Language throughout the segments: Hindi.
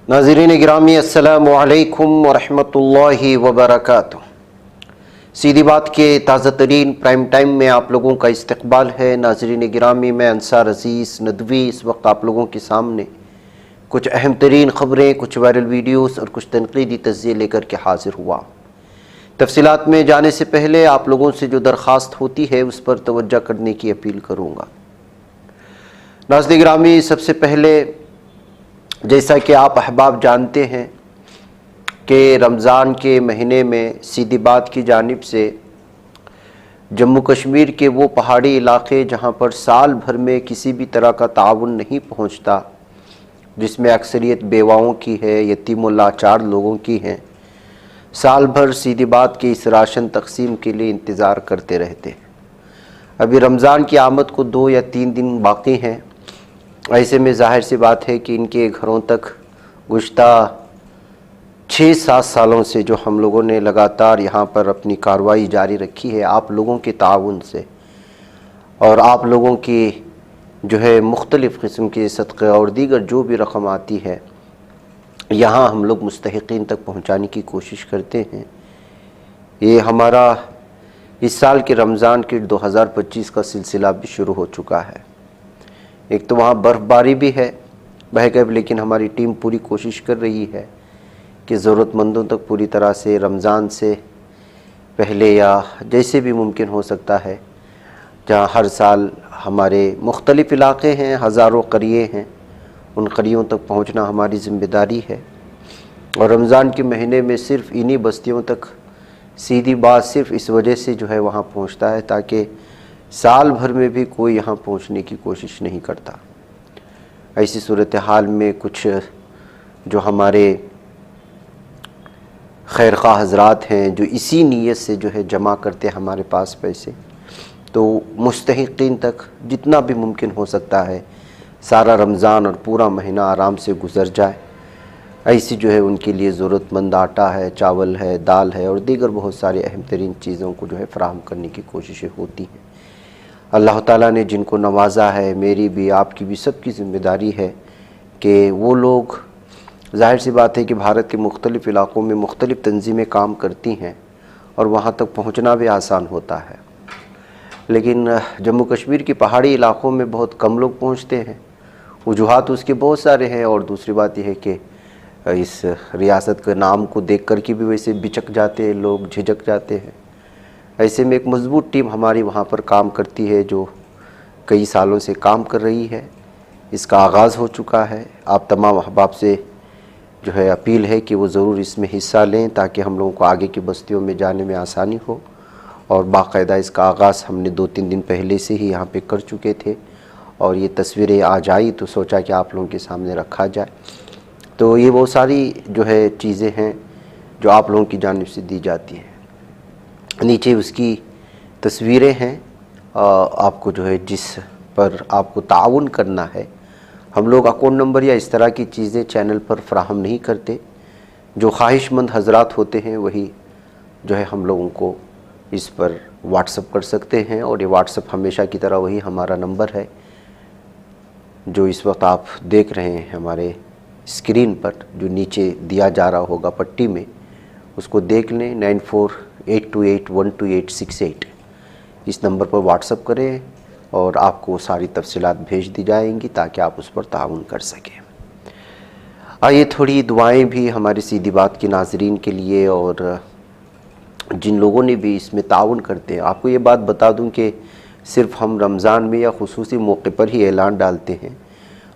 नाज़रीन गिरामी अस्सलामु अलैकुम वरहमतुल्लाहि वबरकातुह। सीधी बात के ताज़ा तरीन प्राइम टाइम में आप लोगों का इस्तकबाल है। नाज़रीन गिरामी, मैं अंसार अज़ीज़ नदवी इस वक्त आप लोगों के सामने कुछ अहम तरीन ख़बरें, कुछ वायरल वीडियोस और कुछ तनक़ीदी तज़्ज़िये लेकर के हाज़िर हुआ। तफसीलात में जाने से पहले आप लोगों से जो दरख्वास्त होती है उस पर तवज्जो करने की अपील करूँगा। नाज़रीन गिरामी, सबसे पहले जैसा कि आप अहबाब जानते हैं कि रमज़ान के महीने में सीधी बात की जानिब से जम्मू कश्मीर के वो पहाड़ी इलाक़े जहाँ पर साल भर में किसी भी तरह का ताउन नहीं पहुँचता, जिसमें अक्सरियत बेवाओं की है, यतीम और लाचार लोगों की है, साल भर सीधी बात के इस राशन तकसीम के लिए इंतज़ार करते रहते हैं। अभी रमज़ान की आमद को 2 या 3 दिन बाकी हैं। ऐसे में ज़ाहिर सी बात है कि इनके घरों तक गुज़श्ता 6-7 सालों से जो हम लोगों ने लगातार यहाँ पर अपनी कार्रवाई जारी रखी है, आप लोगों के ताउन से और आप लोगों की जो है मुख्तलिफ़ किस्म के सदक़े और दीगर जो भी रकम आती है, यहाँ हम लोग मुस्तहिक़ीन तक पहुँचाने की कोशिश करते हैं। ये हमारा इस साल के रमज़ान के 2025 का सिलसिला भी शुरू हो चुका है। एक तो वहाँ बर्फ़बारी भी है बहकैफ, लेकिन हमारी टीम पूरी कोशिश कर रही है कि ज़रूरतमंदों तक पूरी तरह से रमज़ान से पहले या जैसे भी मुमकिन हो सकता है, जहाँ हर साल हमारे मुख्तलिफ़ इलाक़े हैं, हज़ारों क़रिये हैं, उन क़रियों तक पहुँचना हमारी ज़िम्मेदारी है। और रमज़ान के महीने में सिर्फ़ इन्हीं बस्तियों तक सीधी बात सिर्फ़ इस वजह से जो है वहाँ पहुँचता है ताकि साल भर में भी कोई यहाँ पहुँचने की कोशिश नहीं करता। ऐसी सूरत हाल में कुछ जो हमारे खैर ख़्वाह हज़रात हैं, जो इसी नीयत से जो है जमा करते हैं हमारे पास पैसे, तो मुस्तहिक़ीन तक जितना भी मुमकिन हो सकता है सारा रमज़ान और पूरा महीना आराम से गुज़र जाए, ऐसी जो है उनके लिए ज़रूरतमंद आटा है, चावल है, दाल है और दीगर बहुत सारी अहम तरीन चीज़ों को जो है फ़राहम करने की कोशिशें होती हैं। अल्लाह ताला ने जिनको नवाजा है, मेरी भी आपकी भी सबकी ज़िम्मेदारी है कि वो लोग, ज़ाहिर सी बात है कि भारत के मुख्तलिफ़ इलाक़ों में मुख्तलिफ़ तंजीमें काम करती हैं और वहाँ तक पहुँचना भी आसान होता है, लेकिन जम्मू कश्मीर के पहाड़ी इलाक़ों में बहुत कम लोग पहुँचते हैं। वजूहात उसके बहुत सारे हैं और दूसरी बात यह है कि इस रियासत के नाम को देख कर के भी वैसे बिचक जाते हैं लोग, झिझक जाते हैं। ऐसे में एक मज़बूत टीम हमारी वहाँ पर काम करती है जो कई सालों से काम कर रही है। इसका आगाज़ हो चुका है। आप तमाम अहबाब से जो है अपील है कि वो ज़रूर इसमें हिस्सा लें ताकि हम लोगों को आगे की बस्तियों में जाने में आसानी हो। और बाकायदा इसका आगाज़ हमने 2-3 दिन पहले से ही यहाँ पे कर चुके थे और ये तस्वीरें आज आई तो सोचा कि आप लोगों के सामने रखा जाए। तो ये वो सारी जो है चीज़ें हैं जो आप लोगों की जानिब से दी जाती हैं। नीचे उसकी तस्वीरें हैं। आपको जो है जिस पर आपको ताउन करना है, हम लोग अकाउंट नंबर या इस तरह की चीज़ें चैनल पर फ़राहम नहीं करते। जो ख्वाहिशमंद हज़रात होते हैं वही जो है हम लोगों को इस पर व्हाट्सअप कर सकते हैं और ये व्हाट्सअप हमेशा की तरह वही हमारा नंबर है जो इस वक्त आप देख रहे हैं हमारे स्क्रीन पर, जो नीचे दिया जा रहा होगा पट्टी में, उसको देख लें। 9482812868 इस नंबर पर व्हाट्सअप करें और आपको सारी तफसीलात भेज दी जाएंगी ताकि आप उस पर ताउन कर सकें। आइए थोड़ी दुआएं भी हमारी सीधी बात के नाज़रीन के लिए और जिन लोगों ने भी इसमें ताउन करते हैं। आपको ये बात बता दूं कि सिर्फ़ हम रमज़ान में या खुसूसी मौके पर ही ऐलान डालते हैं,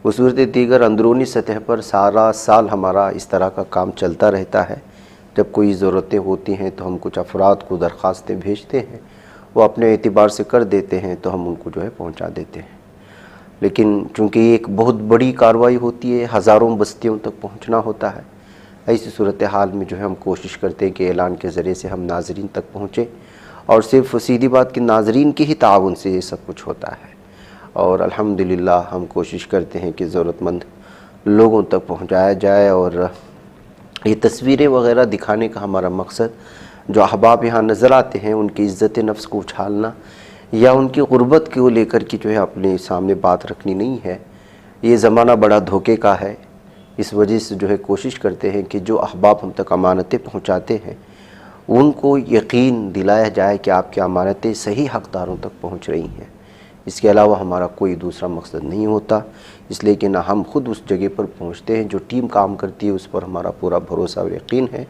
उस सूरत दीगर अंदरूनी सतह पर सारा साल हमारा इस तरह का काम चलता रहता है। जब कोई ज़रूरतें होती हैं तो हम कुछ अफराद को दरख्वास्तें भेजते हैं, वो अपने एतबार से कर देते हैं तो हम उनको जो है पहुंचा देते हैं। लेकिन चूँकि एक बहुत बड़ी कार्रवाई होती है, हज़ारों बस्तियों तक पहुंचना होता है, ऐसी सूरत हाल में जो है हम कोशिश करते हैं कि ऐलान के ज़रिए से हम नाज़रीन तक पहुँचें और सिर्फ़ सीधी बात कि नाज़रीन के ही ताउन से ये सब कुछ होता है। और अल्हम्दुलिल्लाह हम कोशिश करते हैं कि ज़रूरतमंद लोगों तक पहुँचाया जाए। और ये तस्वीरें वग़ैरह दिखाने का हमारा मकसद, जो अहबाब यहाँ नज़र आते हैं उनकी इज़्ज़त नफ्स को उछालना या उनकी ग़ुरबत को लेकर के जो है अपने सामने बात रखनी नहीं है। ये ज़माना बड़ा धोखे का है इस वजह से जो है कोशिश करते हैं कि जो अहबाब हम तक अमानतें पहुँचाते हैं उनको यकीन दिलाया जाए कि आपकी अमानतें सही हक़दारों तक पहुँच रही हैं। इसके अलावा हमारा कोई दूसरा मकसद नहीं होता, इसलिए कि ना हम खुद उस जगह पर पहुंचते हैं, जो टीम काम करती है उस पर हमारा पूरा भरोसा और यकीन है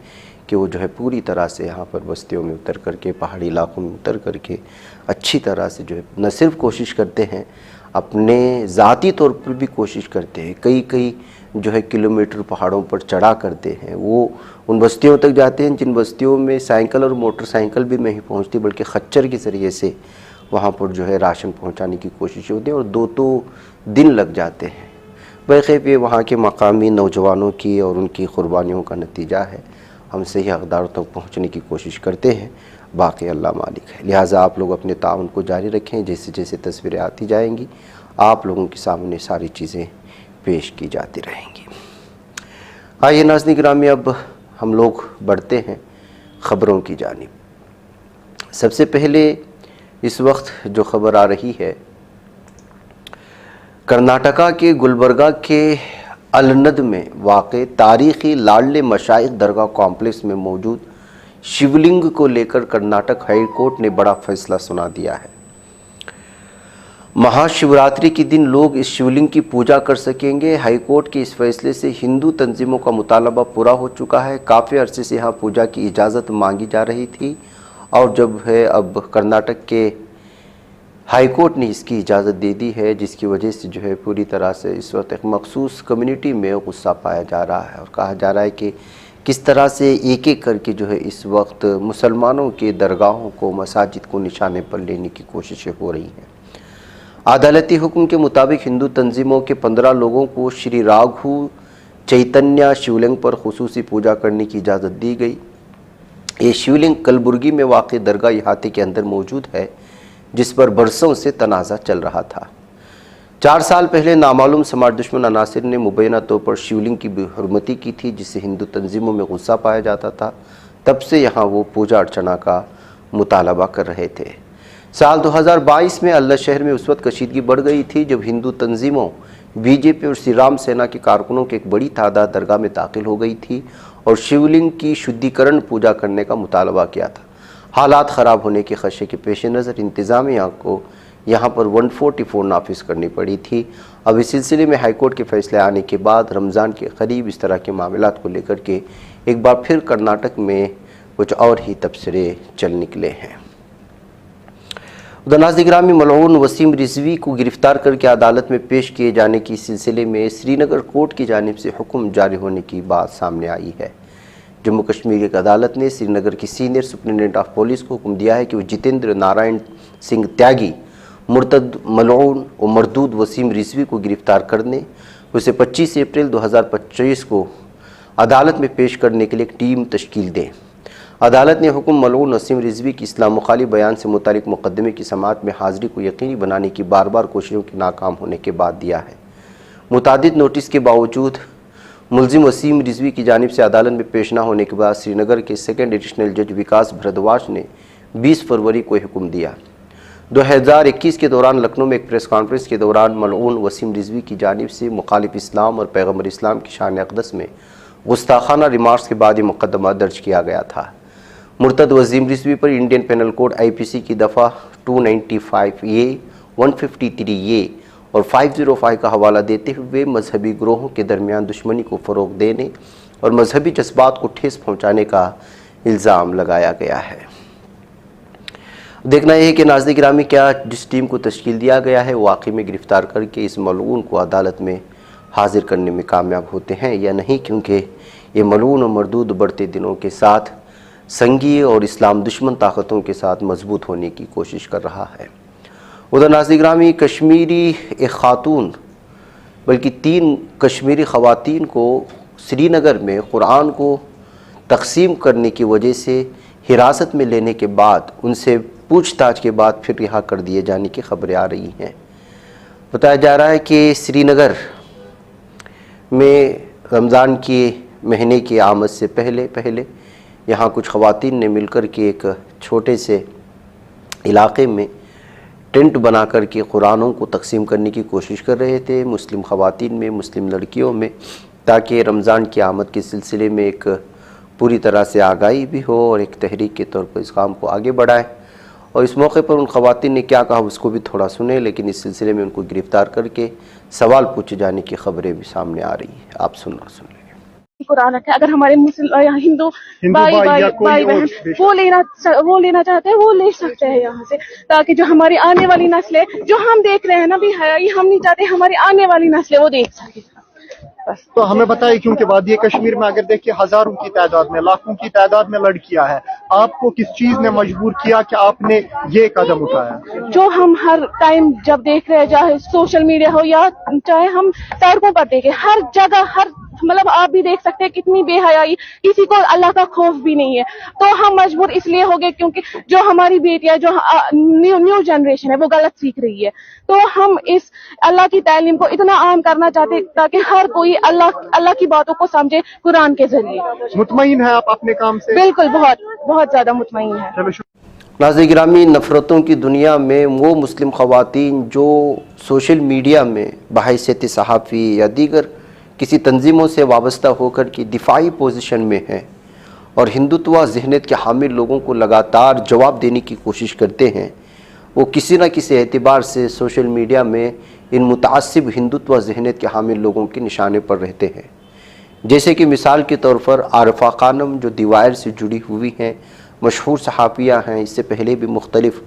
कि वो जो है पूरी तरह से यहाँ पर बस्तियों में उतर करके, पहाड़ी इलाकों में उतर करके अच्छी तरह से जो है न सिर्फ कोशिश करते हैं, अपने ज़ाती तौर पर भी कोशिश करते हैं, कई जो है किलोमीटर पहाड़ों पर चढ़ा करते हैं। वो उन बस्तियों तक जाते हैं जिन बस्तियों में साइकिल और मोटरसाइकिल भी नहीं पहुँचती, बल्कि खच्चर के ज़रिए से वहाँ पर जो है राशन पहुँचाने की कोशिश होती है और 2 दिन लग जाते हैं। बहरकैफ ये वहाँ के मकामी नौजवानों की और उनकी क़ुरबानियों का नतीजा है। हम सही हक़दारों तक पहुँचने की कोशिश करते हैं, बाकी अल्लाह मालिक है। लिहाजा आप लोग अपने ताउन को जारी रखें, जैसे जैसे तस्वीरें आती जाएंगी आप लोगों के सामने सारी चीज़ें पेश की जाती रहेंगी। आइए नाज़रीन गिरामी, अब हम लोग बढ़ते हैं ख़बरों की जानिब। सबसे पहले इस वक्त जो ख़बर आ रही है, कर्नाटका के गुलबर्गा के अलनद में वाक़े तारीख़ी लाडले मशाइख दरगाह कॉम्प्लेक्स में मौजूद शिवलिंग को लेकर कर्नाटक हाई कोर्ट ने बड़ा फैसला सुना दिया है। महाशिवरात्रि के दिन लोग इस शिवलिंग की पूजा कर सकेंगे। हाई कोर्ट के इस फैसले से हिंदू तंजीमों का मुतालबा पूरा हो चुका है। काफ़ी अरसे से यहाँ पूजा की इजाज़त मांगी जा रही थी और जब है अब कर्नाटक के हाई कोर्ट ने इसकी इजाज़त दे दी है, जिसकी वजह से जो है पूरी तरह से इस वक्त एक मखसूस कम्युनिटी में गुस्सा पाया जा रहा है और कहा जा रहा है कि किस तरह से एक एक करके जो है इस वक्त मुसलमानों के दरगाहों को, मसाजिद को निशाने पर लेने की कोशिशें हो रही हैं। अदालती हुक्म के मुताबिक हिंदू तंजीमों के 15 लोगों को श्री राघु चैतन्य शिवलिंग पर खुसूसी पूजा करने की इजाज़त दी गई। ये शिवलिंग कलबुर्गी में वाक़ दरगाह इहाते के अंदर मौजूद है, जिस पर बरसों से तनाज़ा चल रहा था। 4 साल पहले नामालूम समाज दुश्मन अनासिर ने मुबैना तौर पर शिवलिंग की बेहुरमती की थी, जिससे हिंदू तंजीमों में गुस्सा पाया जाता था। तब से यहाँ वो पूजा अर्चना का मुतालबा कर रहे थे। साल 2022 में अल्लाह शहर में उस वक्त कशीदगी बढ़ गई थी जब हिंदू तंजीमों, बीजेपी और श्री राम सेना के कारकुनों की एक बड़ी तादाद दरगाह में दाखिल हो गई थी और शिवलिंग की शुद्धिकरण पूजा करने का मुतालबा किया था। हालात ख़राब होने के खदशे के पेश नज़र इंतज़ामिया को यहाँ पर 144 नाफिज करनी पड़ी थी। अब इस सिलसिले में हाईकोर्ट के फैसले आने के बाद रमज़ान के करीब इस तरह के मामलात को लेकर के एक बार फिर कर्नाटक में कुछ और ही तबसरे चल निकले हैं। उधर नाज़रीन गिरामी, मलऊन वसीम रिजवी को गिरफ़्तार करके अदालत में पेश किए जाने के सिलसिले में श्रीनगर कोर्ट की जानिब से हुक्म जारी होने की बात सामने आई है। जम्मू कश्मीर की अदालत ने श्रीनगर की सीनियर सुप्रिटेंडेंट ऑफ पुलिस को हुक्म दिया है कि वो जितेंद्र नारायण सिंह त्यागी, मुर्तद मलऊन और मरदूद वसीम रिजवी को गिरफ़्तार करने, उसे 25 अप्रैल 2025 को अदालत में पेश करने के लिए एक टीम तश्कील दें। अदालत ने हुक्म मलऊन वसीम रिजवी की इस्लाम मुखालिफ बयान से मुतालिक मुकदमे की समाअत में हाज़िरी को यकीनी बनाने की बार बार कोशिशों के नाकाम होने के बाद दिया है। मुतादिद नोटिस के बावजूद मुलजिम वसीम रिजवी की जानिब से अदालत में पेश न होने के बाद श्रीनगर के सेकेंड एडिशनल जज विकास भरद्वाज ने 20 फरवरी को हुक्म दिया। 2021 के दौरान लखनऊ में एक प्रेस कॉन्फ्रेंस के दौरान मलऊन वसीम रिजवी की जानिब से मुखालिफ इस्लाम और पैगम्बर इस्लाम की शान अक़दस में गुस्ताखाना रिमार्क्स के बाद ये मुकदमा दर्ज किया गया था। मुर्तद वसीम रिजवी पर इंडियन पेनल कोड IPC की दफ़ा 295A, 153A और 505 का हवाला देते हुए मजहबी ग्रोहों के दरमियान दुश्मनी को फ़रोग़ देने और मजहबी जज्बात को ठेस पहुँचाने का इल्ज़ाम लगाया गया है। देखना यह है कि नाज़रीन गिरामी, क्या जिस टीम को तश्कील दिया गया है वाकई में गिरफ़्तार करके इस मलऊन को अदालत में हाजिर करने में कामयाब होते हैं या नहीं, क्योंकि ये मलऊन और मरदूद बढ़ते दिनों के साथ संघीय और इस्लाम दुश्मन ताकतों के साथ मजबूत होने की कोशिश कर रहा है। उधर नाज़रीन गिरामी, कश्मीरी एक खातून बल्कि 3 कश्मीरी ख़वातीन को श्रीनगर में कुरान को तकसीम करने की वजह से हिरासत में लेने के बाद उनसे पूछताछ के बाद फिर रिहा कर दिए जाने की खबरें आ रही हैं। बताया जा रहा है कि श्रीनगर में रमज़ान के महीने की आमद से पहले यहाँ कुछ ख़वातीन ने मिलकर के एक छोटे से इलाक़े में टेंट बना कर के कुरानों को तकसीम करने की कोशिश कर रहे थे। मुस्लिम ख़वातीन में, मुस्लिम लड़कियों में ताकि रमज़ान की आमद के सिलसिले में एक पूरी तरह से आगाही भी हो और एक तहरीक के तौर पर इस काम को आगे बढ़ाएं। और इस मौके पर उन ख़वातीन ने क्या कहा उसको भी थोड़ा सुने, लेकिन इस सिलसिले में उनको गिरफ़्तार करके सवाल पूछे जाने की खबरें भी सामने आ रही हैं। आप सुन लेंगे। कुरान है, अगर हमारे मुस्लिम हिंदू भाई बहन वो लेना चाहते हैं वो ले सकते हैं यहाँ से, ताकि जो हमारी आने वाली नस्लें जो हम देख रहे हैं ना भी है, ये हम नहीं चाहते हमारी आने वाली नस्लें वो देख सके। बस तो हमें बताइए, क्योंकि वादी कश्मीर में अगर देखिए हजारों की तादाद में, लाखों की तादाद में लड़कियां हैं, आपको किस चीज ने मजबूर किया कि आपने ये कदम उठाया? जो हम हर टाइम जब देख रहे हैं, चाहे सोशल मीडिया हो या चाहे हम सड़कों पर देखें, हर जगह हर मतलब आप भी देख सकते हैं कितनी बेहयाई, किसी को अल्लाह का खौफ भी नहीं है। तो हम मजबूर इसलिए हो गए क्योंकि जो हमारी बेटियां जो न्यू जनरेशन है वो गलत सीख रही है। तो हम इस अल्लाह की तालीम को इतना आम करना चाहते ताकि हर कोई अल्लाह की बातों को समझे कुरान के जरिए। मुतमईन है आप अपने काम से? बिल्कुल, बहुत बहुत ज्यादा मुतमईन है। नाज़रीन गिरामी, नफ़रतों की दुनिया में वो मुस्लिम ख़वातीन जो सोशल मीडिया में बहैसियत सहाफ़ी या दीगर किसी तंजीमों से वाबस्ता होकर की दिफाई पोजीशन में हैं और हिंदुत्व ज़हनियत के हामिल लोगों को लगातार जवाब देने की कोशिश करते हैं, वो किसी न किसी एतबार से सोशल मीडिया में इन मुतासिब हिंदुत्व ज़हनियत के हामिल लोगों के निशाने पर रहते हैं। जैसे कि मिसाल के तौर पर आरफा खानम जो दीवार से जुड़ी हुई हैं, मशहूर सहाफ़िया हैं, इससे पहले भी मुख्तलिफ़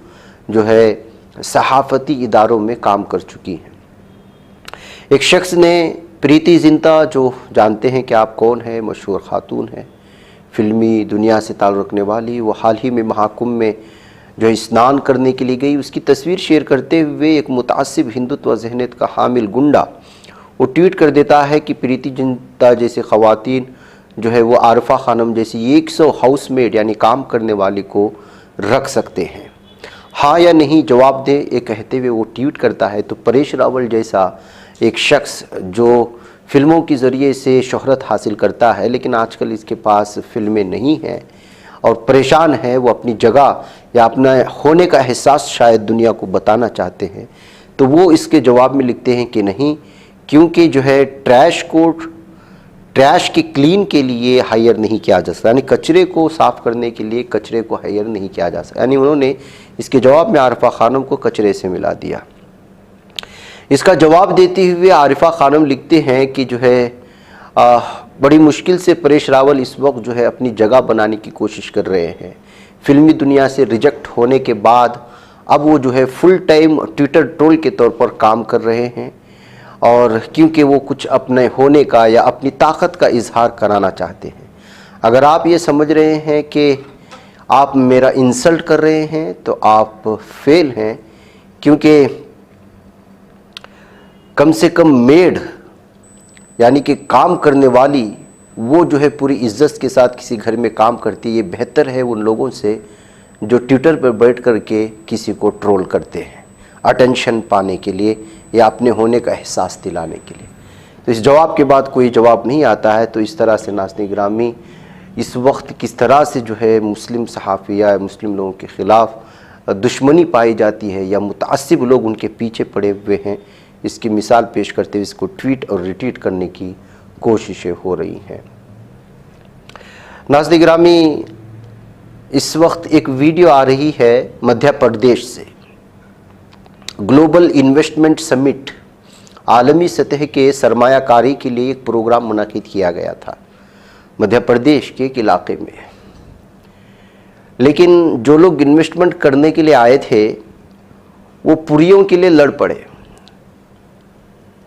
जो है सहाफ़ती इदारों में काम कर चुकी हैं। एक शख्स ने प्रीति जिंटा, जो जानते हैं कि आप कौन है, मशहूर खातून है, फ़िल्मी दुनिया से ताल्लुक़ रखने वाली, वो हाल ही में महाकुंभ में जो स्नान करने के लिए गई, उसकी तस्वीर शेयर करते हुए एक मुतासिब हिंदुत्व ज़हनियत का हामिल गुंडा वो ट्वीट कर देता है कि प्रीति जिंटा जैसे ख़वातीन जो है वो आरफा खानम जैसी 100 हाउसमेड यानी काम करने वाली को रख सकते हैं, हाँ या नहीं जवाब दे। ये कहते हुए वो ट्वीट करता है। तो परेश रावल जैसा एक शख्स जो फ़िल्मों के ज़रिए से शोहरत हासिल करता है, लेकिन आजकल इसके पास फ़िल्में नहीं हैं और परेशान है, वो अपनी जगह या अपना होने का एहसास शायद दुनिया को बताना चाहते हैं, तो वो इसके जवाब में लिखते हैं कि नहीं, क्योंकि जो है ट्रैश के क्लीन के लिए हायर नहीं किया जा सकता, यानी कचरे को साफ़ करने के लिए कचरे को हायर नहीं किया जा सकता। यानी उन्होंने इसके जवाब में आरिफा खानम को कचरे से मिला दिया। इसका जवाब देते हुए आरिफा खानम लिखते हैं कि जो है बड़ी मुश्किल से परेश रावल इस वक्त जो है अपनी जगह बनाने की कोशिश कर रहे हैं। फिल्मी दुनिया से रिजेक्ट होने के बाद अब वो जो है फुल टाइम ट्विटर ट्रोल के तौर पर काम कर रहे हैं, और क्योंकि वो कुछ अपने होने का या अपनी ताकत का इजहार कराना चाहते हैं। अगर आप ये समझ रहे हैं कि आप मेरा इंसल्ट कर रहे हैं तो आप फेल हैं, क्योंकि कम से कम मेड यानी कि काम करने वाली वो जो है पूरी इज्जत के साथ किसी घर में काम करती है। ये बेहतर है उन लोगों से जो ट्विटर पर बैठ कर के किसी को ट्रोल करते हैं अटेंशन पाने के लिए या अपने होने का एहसास दिलाने के लिए। तो इस जवाब के बाद कोई जवाब नहीं आता है। तो इस तरह से नाज़रीन गिरामी, इस वक्त किस तरह से जो है मुस्लिम सहाफ़िया या मुस्लिम लोगों के ख़िलाफ़ दुश्मनी पाई जाती है या मुतासिब लोग उनके पीछे पड़े हुए हैं, इसकी मिसाल पेश करते हुए इसको ट्वीट और रिट्वीट करने की कोशिशें हो रही हैं। नाज़रीन गिरामी, इस वक्त एक वीडियो आ रही है मध्य प्रदेश से। ग्लोबल इन्वेस्टमेंट समिट आलमी सतह के सरमायाकारी के लिए एक प्रोग्राम मुनाकिद किया गया था मध्य प्रदेश के एक इलाके में, लेकिन जो लोग इन्वेस्टमेंट करने के लिए आए थे वो पुरियों के लिए लड़ पड़े।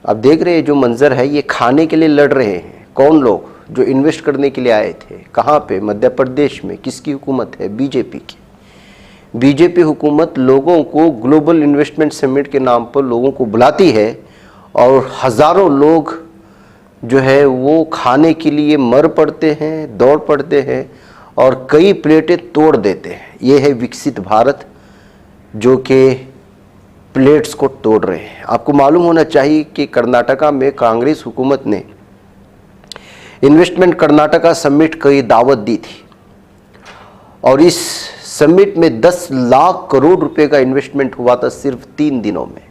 अब देख रहे हैं जो मंजर है, ये खाने के लिए लड़ रहे हैं। कौन लोग? जो इन्वेस्ट करने के लिए आए थे। कहाँ पे? मध्य प्रदेश में। किसकी हुकूमत है? बीजेपी की। बीजेपी हुकूमत लोगों को ग्लोबल इन्वेस्टमेंट समिट के नाम पर लोगों को बुलाती है और हज़ारों लोग जो है वो खाने के लिए मर पड़ते हैं, दौड़ पड़ते हैं और कई प्लेटें तोड़ देते हैं। ये है विकसित भारत जो कि प्लेट्स को तोड़ रहे हैं। आपको मालूम होना चाहिए कि कर्नाटका में कांग्रेस हुकूमत ने इन्वेस्टमेंट कर्नाटका समिट की दावत दी थी और इस समिट में 10 लाख करोड़ रुपए का इन्वेस्टमेंट हुआ था सिर्फ 3 दिनों में।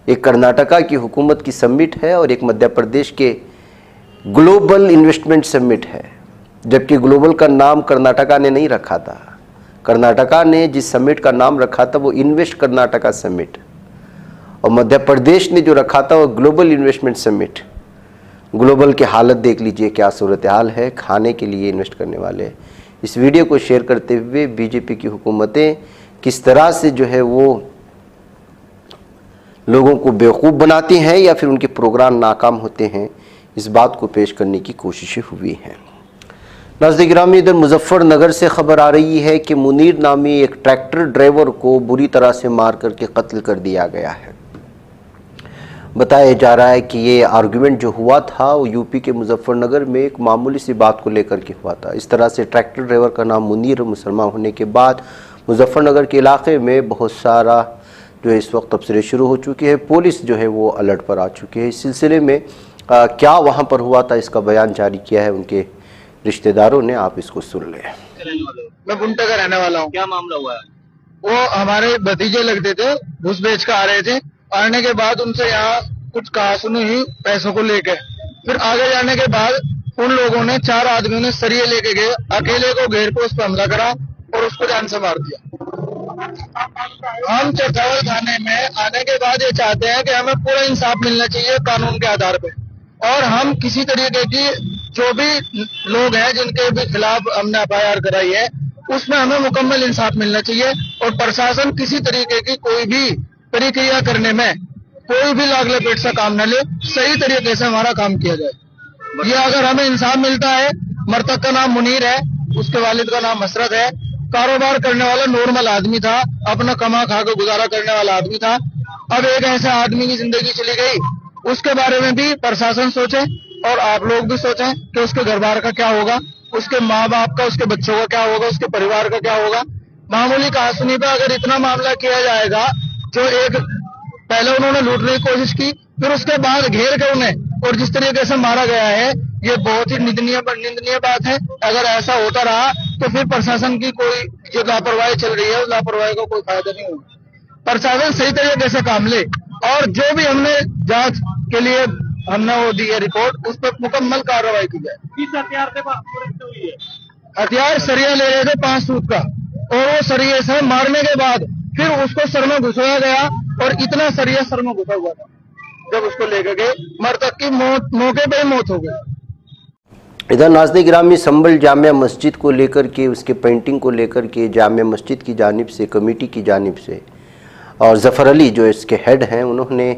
एक कर्नाटका की हुकूमत की समिट है और एक मध्य प्रदेश के ग्लोबल इन्वेस्टमेंट समिट है, जबकि ग्लोबल का नाम कर्नाटका ने नहीं रखा था। कर्नाटका ने जिस समिट का नाम रखा था वो इन्वेस्ट कर्नाटका समिट, और मध्य प्रदेश ने जो रखा था वो ग्लोबल इन्वेस्टमेंट समिट। ग्लोबल की हालत देख लीजिए क्या सूरत हाल है, खाने के लिए इन्वेस्ट करने वाले। इस वीडियो को शेयर करते हुए बीजेपी की हुकूमतें किस तरह से जो है वो लोगों को बेवकूफ़ बनाती हैं या फिर उनके प्रोग्राम नाकाम होते हैं, इस बात को पेश करने की कोशिशें हुई हैं। नाज़रीन गिरामी, इधर मुजफ्फरनगर से खबर आ रही है कि मुनीर नामी एक ट्रैक्टर ड्राइवर को बुरी तरह से मार करके कत्ल कर दिया गया है। बताया जा रहा है कि ये आर्गुमेंट जो हुआ था वो यूपी के मुजफ्फरनगर में एक मामूली सी बात को लेकर के हुआ था। इस तरह से ट्रैक्टर ड्राइवर का नाम मुनीर मुसलमान होने के बाद मुजफ्फरनगर के इलाके में बहुत सारा जो है इस वक्त तबसरे शुरू हो चुके हैं। पुलिस जो है वो अलर्ट पर आ चुकी है। इस सिलसिले में क्या वहाँ पर हुआ था इसका बयान जारी किया है उनके रिश्तेदारों ने, आप इसको सुन लें। मैं गुंटा का रहने वाला हूँ। क्या मामला हुआ है? वो हमारे भतीजे लगते थे, घुस बेच कर आ रहे थे। आने के बाद उनसे यहाँ कुछ कहा सुनी हुई पैसों को लेके, फिर आगे जाने के बाद उन लोगों ने 4 आदमियों ने सरिये लेके गए, अकेले को घेर के उस पर हमला करा और उसको जान से मार दिया। हम चरथावल थाने में आने के बाद ये चाहते हैं कि हमें पूरा इंसाफ मिलना चाहिए कानून के आधार पे, और हम किसी तरीके की जो भी लोग हैं जिनके भी खिलाफ हमने FIR कराई है उसमें हमें मुकम्मल इंसाफ मिलना चाहिए, और प्रशासन किसी तरीके की कोई भी प्रक्रिया करने में कोई भी लाग लपेट सा काम न ले, सही तरीके से हमारा काम किया जाए। ये अगर हमें इंसाफ मिलता है। मृतक का नाम मुनीर है, उसके वालिद का नाम मसरत है। कारोबार करने वाला नॉर्मल आदमी था, अपना कमा खा के गुजारा करने वाला आदमी था। अब एक ऐसे आदमी की जिंदगी चली गई, उसके बारे में भी प्रशासन सोचे और आप लोग भी सोचें कि उसके घर बार का क्या होगा, उसके माँ बाप का, उसके बच्चों का क्या होगा, उसके परिवार का क्या होगा। मामूली कहासुनी पे अगर इतना मामला किया जाएगा, जो एक पहले उन्होंने लूटने की कोशिश की, फिर उसके बाद घेर के उन्हें और जिस तरीके से मारा गया है, ये बहुत ही निंदनीय बात है। अगर ऐसा होता रहा तो फिर प्रशासन की कोई जो लापरवाही चल रही है उस लापरवाही को कोई फायदा नहीं होगा। प्रशासन सही तरीके से काम ले, और जो भी हमने जांच के लिए हमने वो दी है रिपोर्ट, उस पर मुकम्मल कार्रवाई की जाए। किस हथियार से हुई है? हथियार सरिया ले रहे थे 5 सूत का, और वो सरिये से मारने के बाद फिर उसको सर में घुसाया गया, और इतना सरिया सर में घुसा हुआ था। जब उसको लेकर गए, मृतक की मौत मौके पर ही मौत हो गई। इधर नाज़रीन गिरामी, संभल जामिया मस्जिद को लेकर के, उसके पेंटिंग को लेकर के जामिया मस्जिद की जानिब से, कमेटी की जानिब से, और ज़फ़र अली जो इसके हेड हैं, उन्होंने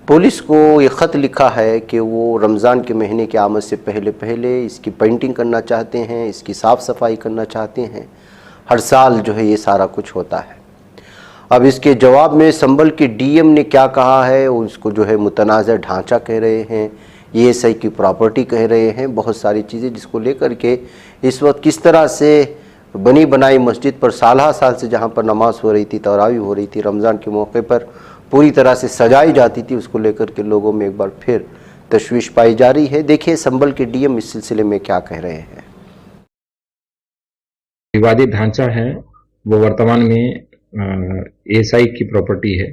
पुलिस को ये ख़त लिखा है कि वो रमज़ान के महीने की आमद से पहले पहले इसकी पेंटिंग करना चाहते हैं, इसकी साफ़ सफाई करना चाहते हैं। हर साल जो है ये सारा कुछ होता है। अब इसके जवाब में संभल के DM ने क्या कहा है, उसको जो है मुतनाज़ ढांचा कह रहे हैं, ESI की प्रॉपर्टी कह रहे हैं, बहुत सारी चीज़ें जिसको लेकर के इस वक्त किस तरह से बनी बनाई मस्जिद पर साल से जहाँ पर नमाज हो रही थी, तरावी हो रही थी, रमज़ान के मौके पर पूरी तरह से सजाई जाती थी, उसको लेकर के लोगों में एक बार फिर तशवीश पाई जा रही है। देखिए संभल के DM इस सिलसिले में क्या कह रहे हैं। विवादित ढांचा है वो वर्तमान में ESI की प्रॉपर्टी है,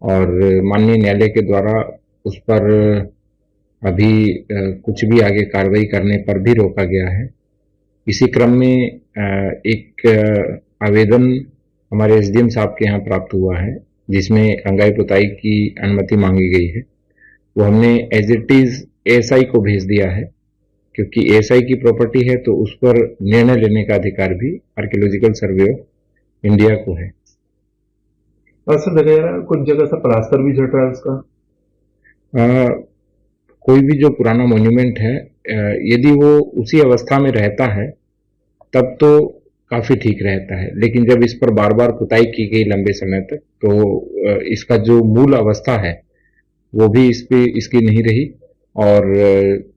और माननीय न्यायालय के द्वारा उस पर अभी कुछ भी आगे कार्रवाई करने पर भी रोका गया है। इसी क्रम में एक आवेदन हमारे SDM साहब के यहाँ प्राप्त हुआ है, जिसमें रंगाई पुताई की अनुमति मांगी गई है। वो हमने एज इट इज ESI को भेज दिया है, क्योंकि ESI की प्रॉपर्टी है तो उस पर निर्णय लेने का अधिकार भी आर्कियोलॉजिकल सर्वे ऑफ इंडिया को है। और सर देखा कुछ जगह से प्लास्टर भी झट रहा है उसका। कोई भी जो पुराना मॉन्यूमेंट है, यदि वो उसी अवस्था में रहता है तब तो काफी ठीक रहता है, लेकिन जब इस पर बार बार पुताई की गई लंबे समय तक, तो इसका जो मूल अवस्था है वो भी इसकी नहीं रही, और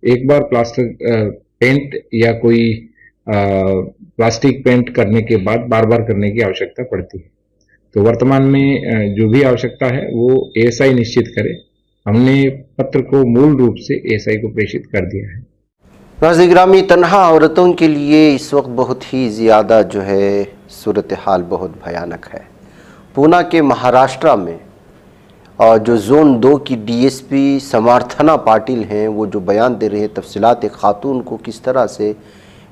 एक बार प्लास्टर पेंट या कोई प्लास्टिक पेंट करने के बाद बार बार करने की आवश्यकता पड़ती है। तो वर्तमान में जो भी आवश्यकता है वो ESI निश्चित करे। हमने पत्र को मूल रूप से ESI को प्रेषित कर दिया है। नाज़रीन गिरामी, तन्हा औरतों के लिए इस वक्त बहुत ही ज़्यादा जो है सूरत हाल बहुत भयानक है। पूना के महाराष्ट्र में और जो जोन 2 की डीएसपी समर्थना पाटिल हैं, वो जो बयान दे रहे हैं तफसीलात, एक खातून को किस तरह से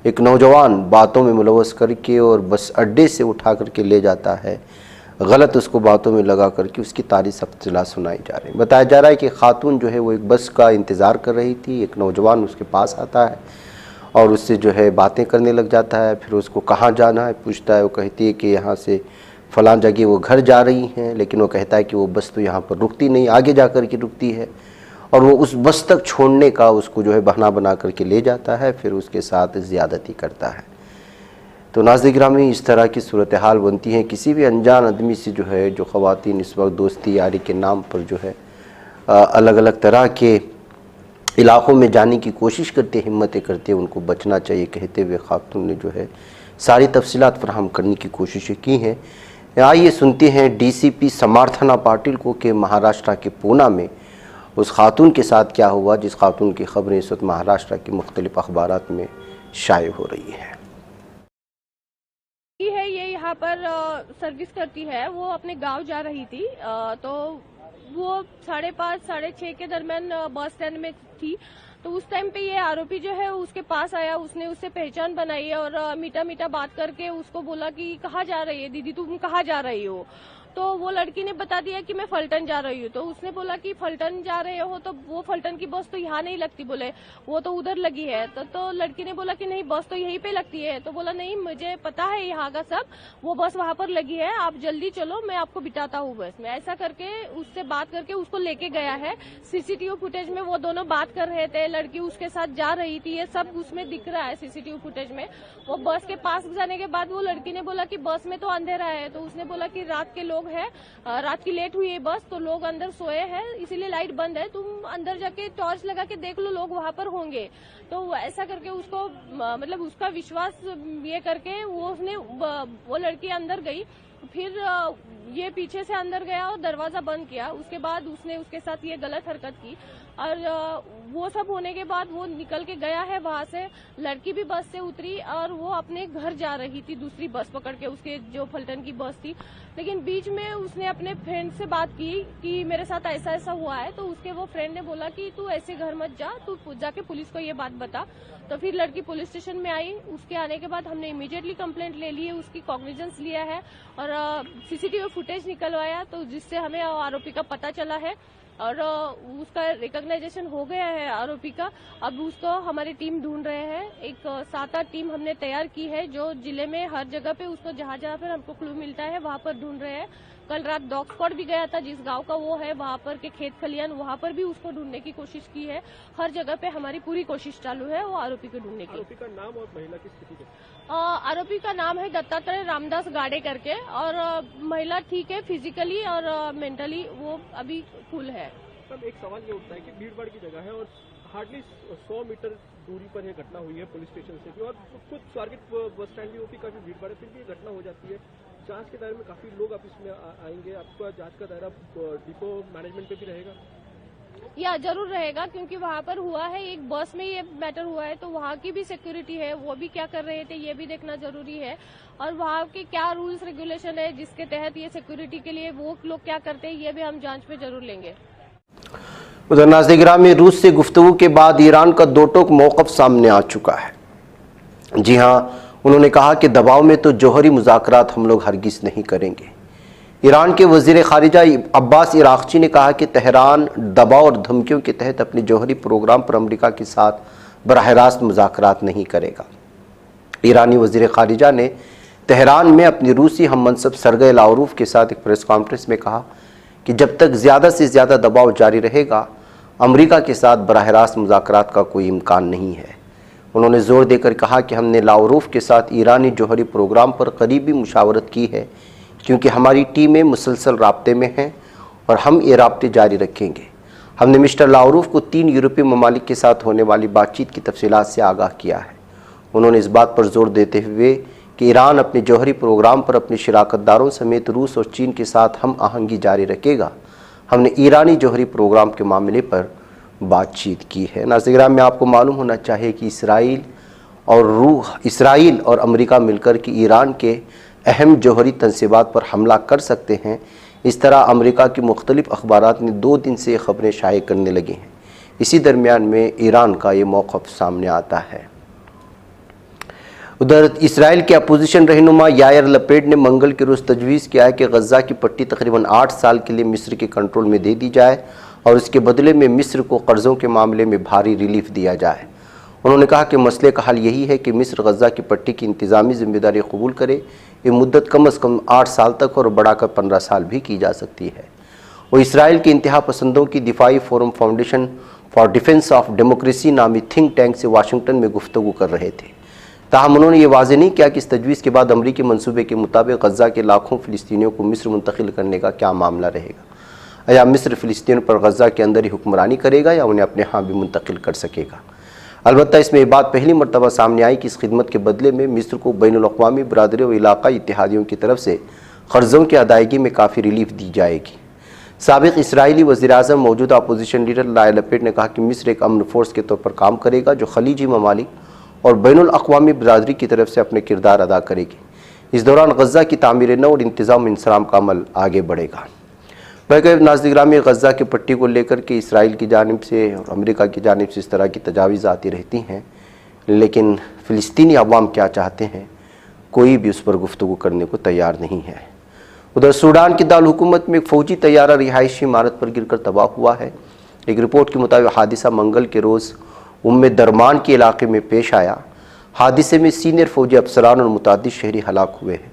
एक नौजवान बातों में मुलवस करके और बस अड्डे से उठा करके ले जाता है, गलत उसको बातों में लगा करके उसकी तारीख तफसीलात सुनाई जा रही है। बताया जा रहा है कि खातून जो है वो एक बस का इंतज़ार कर रही थी, एक नौजवान उसके पास आता है और उससे जो है बातें करने लग जाता है। फिर उसको कहाँ जाना है पूछता है, वो कहती है कि यहाँ से फ़लाँ जगह वो घर जा रही हैं, लेकिन वो कहता है कि वो बस तो यहाँ पर रुकती नहीं, आगे जा कर के रुकती है, और वो उस बस तक छोड़ने का उसको जो है बहाना बना करके ले जाता है, फिर उसके साथ ज़्यादती करता है। तो नाज़रीन गिरामी, इस तरह की सूरत हाल बनती है किसी भी अनजान आदमी से जो है, जो ख़वातीन इस वक्त दोस्ती यारी के नाम पर जो है अलग अलग तरह के इलाक़ों में जाने की कोशिश करते, हिम्मतें करते, उनको बचना चाहिए कहते हुए खातून ने जो है सारी तफसीलात फराहम करने की कोशिशें की हैं। आइए सुनते हैं डीसीपी समर्थना पाटिल को कि महाराष्ट्र के पूना में उस खातून के साथ क्या हुआ, जिस खातून की खबरें इस वक्त महाराष्ट्र के मुख्तलिफ अखबारात में शाये हो रही हैं। ये यहाँ पर सर्विस करती है, वो अपने गांव जा रही थी, तो वो 5:30 6:30 के दरमियान बस स्टैंड में थी। तो उस टाइम पे ये आरोपी जो है उसके पास आया, उसने उससे पहचान बनाई और मीठा मीठा बात करके उसको बोला कि कहाँ जा रही है दीदी, तुम कहाँ जा रही हो। तो वो लड़की ने बता दिया कि मैं फलटन जा रही हूँ। तो उसने बोला कि फलटन जा रहे हो, तो वो फलटन की बस तो यहाँ नहीं लगती, बोले वो तो उधर लगी है। तो लड़की ने बोला कि नहीं, बस तो यहीं पे लगती है। तो बोला नहीं, मुझे पता है यहाँ का सब, वो बस वहाँ पर लगी है, आप जल्दी चलो, मैं आपको बिठाता हूँ बस में। ऐसा करके उससे बात करके उसको लेके गया है। सीसीटीवी फुटेज में वो दोनों बात कर रहे थे, लड़की उसके साथ जा रही थी, ये सब उसमें दिख रहा है सीसीटीवी फुटेज में। वो बस के पास जाने के बाद वो लड़की ने बोला कि बस में तो अंधेरा है। तो उसने बोला कि रात के लोग है, रात की लेट हुई है बस, तो लोग अंदर सोए हैं, इसीलिए लाइट बंद है, तुम अंदर जाके टॉर्च लगा के देख लो, लोग वहां पर होंगे। तो ऐसा करके उसको मतलब उसका विश्वास ये करके वो लड़की अंदर गई। फिर ये पीछे से अंदर गया और दरवाजा बंद किया। उसके बाद उसने उसके साथ ये गलत हरकत की और वो सब होने के बाद वो निकल के गया है वहां से। लड़की भी बस से उतरी और वो अपने घर जा रही थी दूसरी बस पकड़ के, उसके जो फलटन की बस थी। लेकिन बीच में उसने अपने फ्रेंड से बात की कि मेरे साथ ऐसा ऐसा हुआ है। तो उसके वो फ्रेंड ने बोला कि तू ऐसे घर मत जा, तू जाके पुलिस को ये बात बता। तो फिर लड़की पुलिस स्टेशन में आई। उसके आने के बाद हमने इमीडिएटली कंप्लेंट ले ली है, उसकी कॉग्निजेंस लिया है और सीसीटीवी फुटेज निकलवाया, तो जिससे हमें आरोपी का पता चला है और उसका रिकॉग्नाइजेशन हो गया है आरोपी का। अब उसको हमारी टीम ढूंढ रहे हैं। एक 7-8 टीम हमने तैयार की है जो जिले में हर जगह पे उसको जहां जहां पर हमको क्लू मिलता है वहां पर ढूंढ रहे हैं। कल रात डॉग स्क्वाड भी गया था, जिस गांव का वो है वहां पर के खेत खलियान, वहां पर भी उसको ढूंढने की कोशिश की है। हर जगह पे हमारी पूरी कोशिश चालू है वो आरोपी को ढूंढने की। आरोपी का नाम और महिला की स्थिति आरोपी का नाम है दत्तात्रेय रामदास गाड़े करके और महिला ठीक है, फिजिकली और मेंटली वो अभी कूल है। तब एक सवाल ये उठता है कि भीड़ भाड़ की जगह है और हार्डली 100 मीटर दूरी पर यह घटना हुई है पुलिस स्टेशन से भी, और खुद स्वारगेट बस स्टैंड भी होती काफी भीड़ भाड़ है, फिर भी ये घटना हो जाती है। जांच के दायरे में काफी लोग आप इसमें आएंगे, आपका जांच का दायरा डिपो मैनेजमेंट पे भी रहेगा? या जरूर रहेगा, क्योंकि वहाँ पर हुआ है, एक बस में ये मैटर हुआ है, तो वहाँ की भी सिक्योरिटी है, वो भी क्या कर रहे थे ये भी देखना जरूरी है, और वहाँ के क्या रूल्स रेगुलेशन है जिसके तहत ये सिक्योरिटी के लिए वो लोग क्या करते हैं, ये भी हम जांच में जरूर लेंगे। उधर नाज़रीन में रूस से गुफ्तगू के बाद ईरान का दो टोक मौक़िफ़ सामने आ चुका है। जी हाँ, उन्होंने कहा कि दबाव में तो जौहरी मुज़ाकरात हम लोग हरगिज़ नहीं करेंगे। ईरान के वज़ीर ख़ारिजा अब्बास इराक़ची ने कहा कि तेहरान दबाव और धमकियों के तहत अपने जौहरी प्रोग्राम पर अमेरिका के साथ बराह रास्त मुज़ाकरात नहीं करेगा। ईरानी वज़ीर ख़ारिजा ने तेहरान में अपनी रूसी हम मनसब सरगई लावरूफ के साथ एक प्रेस कॉन्फ्रेंस में कहा कि जब तक ज़्यादा से ज़्यादा दबाव जारी रहेगा, अमेरिका के साथ बराह रास्त मुज़ाकरात का कोई इम्कान नहीं है। उन्होंने ज़ोर देकर कहा कि हमने लावरूफ के साथ ईरानी जौहरी प्रोग्राम पर करीबी मुशावरत की है, क्योंकि हमारी टीमें मुसलसल राब्ते में हैं और हम ये राब्ते जारी रखेंगे। हमने मिस्टर लावरूफ को 3 यूरोपीय ममालिक के साथ होने वाली बातचीत की तफसीलात से आगाह किया है। उन्होंने इस बात पर जोर देते हुए कि ईरान अपने जौहरी प्रोग्राम पर अपने शिराकतदारों समेत रूस और चीन के साथ हम आहंगी जारी रखेगा। हमने ईरानी जौहरी प्रोग्राम के मामले पर बातचीत की है। नाज़रीन में आपको मालूम होना चाहिए कि इसराइल और अमेरिका मिलकर के ईरान के अहम जौहरी तनसीबात पर हमला कर सकते हैं। इस तरह अमेरिका की मुख्तलिफ अखबारात ने 2 दिन से खबरें शाये करने लगी हैं। इसी दरमियान में ईरान का ये मौक़िफ़ सामने आता है। उधर इसराइल के अपोजिशन रहनुमा यायर लपेड ने मंगल के रोज़ तजवीज़ किया है कि गज़ा की पट्टी तकरीबन 8 साल के लिए मिस्र के कंट्रोल में दे दी जाए और इसके बदले में मिस्र को कर्ज़ों के मामले में भारी रिलीफ दिया जाए। उन्होंने कहा कि मसले का हल यही है कि मिस्र गज़ा की पट्टी की इंतज़ामी जिम्मेदारी कबूल करे। ये मुद्दत कम अज़ कम 8 साल तक और बढ़ाकर 15 साल भी की जा सकती है। वो इसराइल के इंतहा पसंदों की दिफाई forum foundation for defence of democracy नामी थिंक टैंक से वाशिंगटन में गुफ्तगू कर रहे थे। ताहम उन्होंने ये वाज़ेह नहीं किया कि इस तजवीज़ के बाद अमरीकी मनसूबे के मुताबिक गज़ा के लाखों फ़िलिस्तीनियों को मिस्र मुंतकिल करने का क्या मामला रहेगा। या मिस्र फ़िलिस्तीनियों पर गज़ा के अंदर ही हुक्मरानी करेगा या उन्हें अपने यहाँ भी मुंतकिल कर सकेगा। अलबत्ता इसमें ये बात पहली मरतबा सामने आई कि इस खिदमत के बदले में मिस्र को बैनुल-अक़वामी बरादरी व इलाक़ाई इत्तेहादियों की तरफ से क़र्ज़ों की अदायगी में काफ़ी रिलीफ दी जाएगी। साबिक़ इसराइली वज़ीर-ए-आज़म मौजूदा अपोजिशन लीडर यायर लपेड ने कहा कि मिस्र एक अमन फोर्स के तौर पर काम करेगा जो खलीजी ममालिक और बैनुल-अक़वामी बरादरी की तरफ से अपने किरदार अदा करेगी। इस दौरान गज़ा की तामीर नौ और इंतज़ाम इंसलाम का अमल आगे बढ़ेगा। नाज़रीन गिरामी, गज़ा की पट्टी को लेकर के इसराइल की जानिब से और अमेरिका की जानिब से इस तरह की तजावीज़ आती रहती हैं, लेकिन फ़िलिस्तीनी अवाम क्या चाहते हैं कोई भी उस पर गुफ्तगू करने को तैयार नहीं है। उधर सूडान की दारुल हुकूमत में एक फ़ौजी तैयारा रिहायशी इमारत पर गिरकर तबाह हुआ है। एक रिपोर्ट के मुताबिक हादिसा मंगल के रोज़ दरमान के इलाके में पेश आया। हादिसे में सीनियर फ़ौजी अफसरान और मुतादिद शहरी हलाक हुए हैं।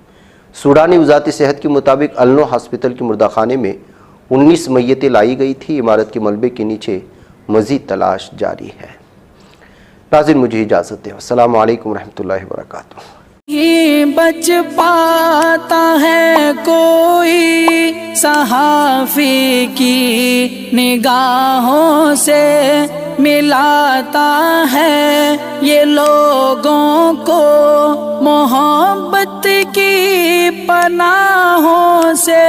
सूडानी वज़ारत सेहत के मुताबिक अलनो हॉस्पिटल के मुर्दाखाने में 19 मैयतें लाई गई थी। इमारत के मलबे के नीचे मज़ीद तलाश जारी है। नाज़रीन, मुझे इजाज़त दें। अस्सलामु अलैकुम रहमतुल्लाहि व बरकातुहू। ये बच पाता है कोई सहाफ़ी की निगाहों से, मिलाता है ये लोगों को मोहब्बत की पनाहों से।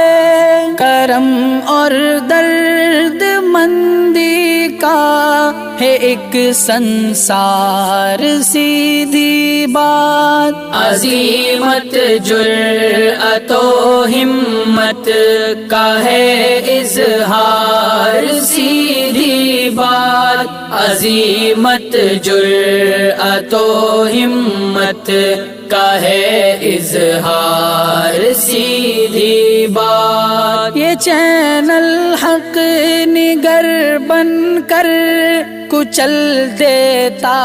करम और दर्द मंदी का है एक संसार सीधी बात। अज़ीमत जुर्अतो हिम्मत का है इज़हार सीधी बात। अज़ीमत जुर्अतो हिम्मत का है इज़हार सीधी बात। ये चैनल हक निगर बनकर कुचल देता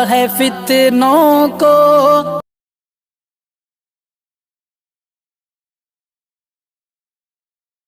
है फितनों को,